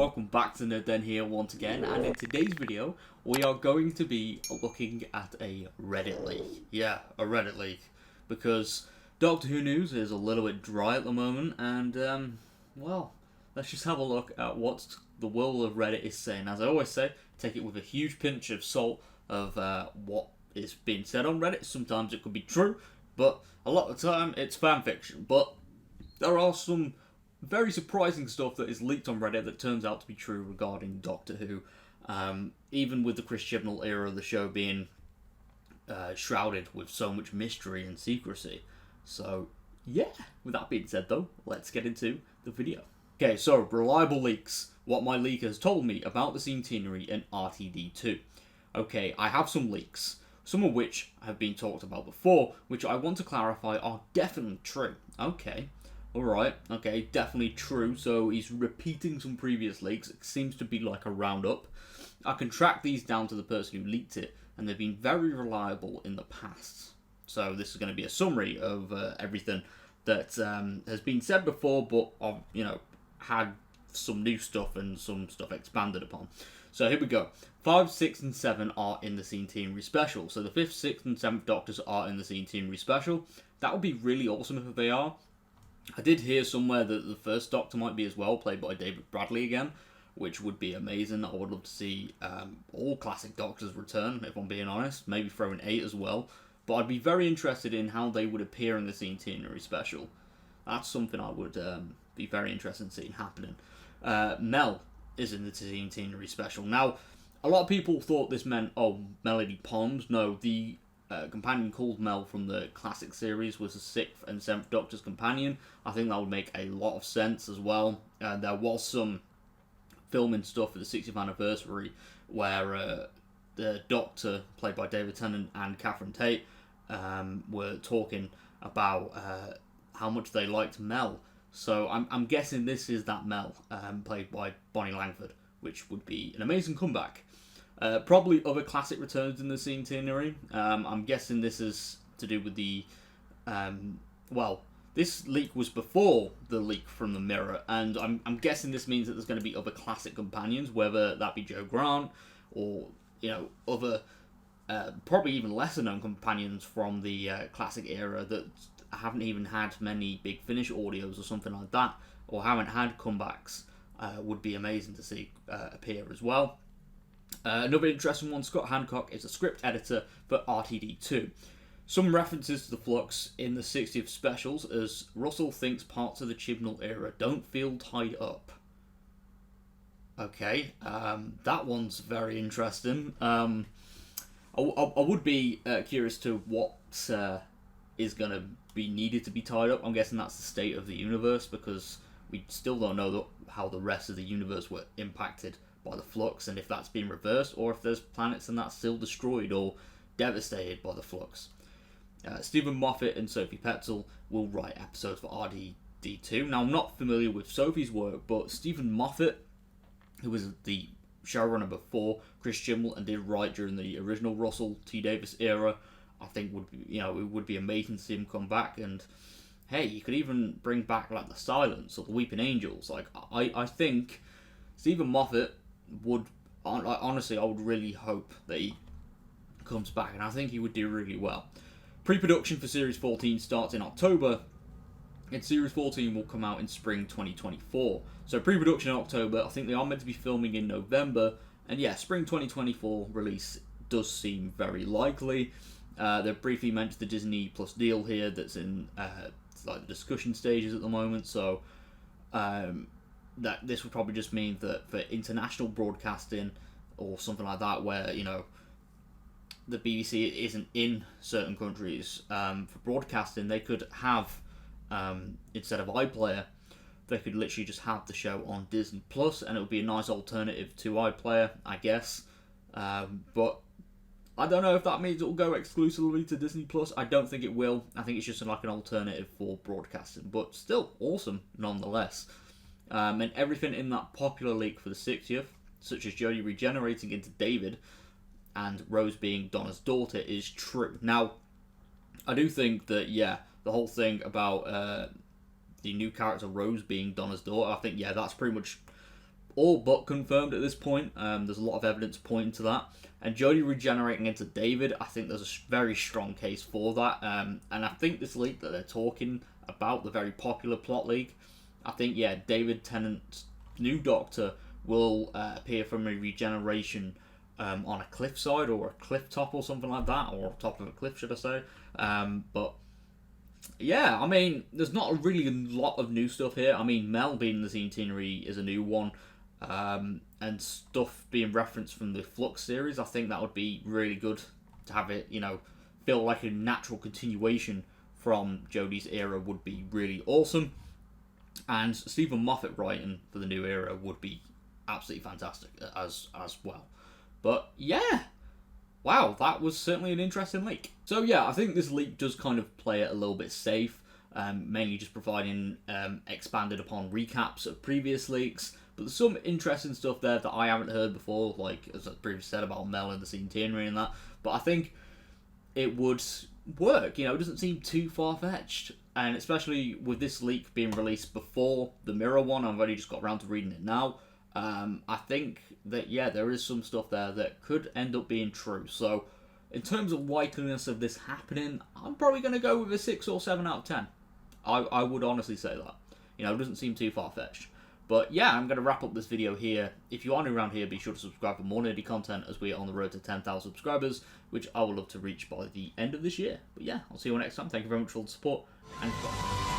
welcome back to Nerd Den here once again, and in today's video we are going to be looking at a Reddit leak. Yeah, a Reddit leak, because Doctor Who news is a little bit dry at the moment, and well, let's just have a look at what the world of Reddit is saying. As I always say, take it with a huge pinch of salt of what is being said on Reddit. Sometimes it could be true, but a lot of the time it's fan fiction. But there are some very surprising stuff that is leaked on Reddit that turns out to be true regarding Doctor Who, even with the Chris Chibnall era of the show being shrouded with so much mystery and secrecy. So, yeah, with that being said though, let's get into the video. Okay, so, reliable leaks. What my leaker has told me about the Centenary and RTD2. Okay, I have some leaks, some of which have been talked about before, which I want to clarify are definitely true. Okay. Alright, okay, definitely true, so he's repeating some previous leaks. It seems to be like a roundup. I can track these down to the person who leaked it, and they've been very reliable in the past. So this is going to be a summary of everything that has been said before, but had some new stuff and some stuff expanded upon. So here we go. 5, 6, and 7 are in the Centenary special. So the 5th, 6th, and 7th Doctors are in the Centenary special. That would be really awesome if they are. I did hear somewhere that the first Doctor might be as well, played by David Bradley again, which would be amazing. I would love to see all classic Doctors return, if I'm being honest. Maybe throw in 8 as well. But I'd be very interested in how they would appear in the Centenary special. That's something I would be very interested in seeing happening. Mel is in the Centenary special. Now, a lot of people thought this meant, oh, Melody Pond. No, the companion called Mel from the classic series was the 6th and 7th Doctor's companion. I think that would make a lot of sense as well. There was some filming stuff for the 60th anniversary where the Doctor, played by David Tennant, and Catherine Tate were talking about how much they liked Mel. So I'm guessing this is that Mel, played by Bonnie Langford, which would be an amazing comeback. Probably other classic returns in the Centenary. I'm guessing this is to do with the... this leak was before the leak from the Mirror, and I'm guessing this means that there's going to be other classic companions, whether that be Joe Grant, or, other, probably even lesser-known companions from the classic era that haven't even had many Big Finish audios or something like that, or haven't had comebacks. Would be amazing to see appear as well. Another interesting one, Scott Hancock is a script editor for RTD2. Some references to the Flux in the 60th specials, as Russell thinks parts of the Chibnall era don't feel tied up. Okay, that one's very interesting. I would be curious to what is going to be needed to be tied up. I'm guessing that's the state of the universe, because we still don't know how the rest of the universe were impacted by the Flux, and if that's been reversed, or if there's planets and that's still destroyed or devastated by the Flux. Stephen Moffat and Sophie Petzl will write episodes for RTD2. Now, I'm not familiar with Sophie's work, but Stephen Moffat, who was the showrunner before Chris Chibnall and did write during the original Russell T Davies era, I think would be, it would be amazing to see him come back. And hey, you could even bring back like the Silence or the Weeping Angels. Like I think Stephen Moffat would, honestly, I would really hope that he comes back, and I think he would do really well. Pre-production for Series 14 starts in October, and Series 14 will come out in spring 2024. So pre-production in October, I think they are meant to be filming in November, and yeah, spring 2024 release does seem very likely. They've briefly mentioned the Disney Plus deal here that's in like the discussion stages at the moment, so that this would probably just mean that for international broadcasting or something like that, where the BBC isn't in certain countries, for broadcasting they could have, instead of iPlayer, they could literally just have the show on Disney Plus, and it would be a nice alternative to iPlayer, I guess. But I don't know if that means it will go exclusively to Disney Plus. I don't think it will. I think it's just like an alternative for broadcasting, but still awesome nonetheless. And everything in that popular leak for the 60th, such as Jodie regenerating into David and Rose being Donna's daughter, is true. Now, I do think that, yeah, the whole thing about the new character Rose being Donna's daughter, I think, yeah, that's pretty much all but confirmed at this point. There's a lot of evidence pointing to that. And Jodie regenerating into David, I think there's a very strong case for that. And I think this leak that they're talking about, the very popular plot leak, I think, yeah, David Tennant's new Doctor will appear from a regeneration on a cliffside or a cliff top or something like that, or top of a cliff, should I say. But yeah, I mean, there's not really a lot of new stuff here. I mean, Mel being in the Centenary is a new one. And stuff being referenced from the Flux series, I think that would be really good to have it, you know, feel like a natural continuation from Jodie's era would be really awesome. And Stephen Moffat writing for the new era would be absolutely fantastic as well. But yeah, wow, that was certainly an interesting leak. So yeah, I think this leak does kind of play it a little bit safe, mainly just providing expanded upon recaps of previous leaks. But there's some interesting stuff there that I haven't heard before, like as I previously said about Mel and the Centenary and that. But I think it would work, you know, it doesn't seem too far-fetched. And especially with this leak being released before the Mirror one, I've only just got around to reading it now. I think that, yeah, there is some stuff there that could end up being true. So, in terms of likeliness of this happening, I'm probably going to go with a 6 or 7 out of 10. I would honestly say that. You know, it doesn't seem too far-fetched. But yeah, I'm going to wrap up this video here. If you are new around here, be sure to subscribe for more nerdy content as we are on the road to 10,000 subscribers, which I would love to reach by the end of this year. But yeah, I'll see you all next time. Thank you very much for all the support, and goodbye.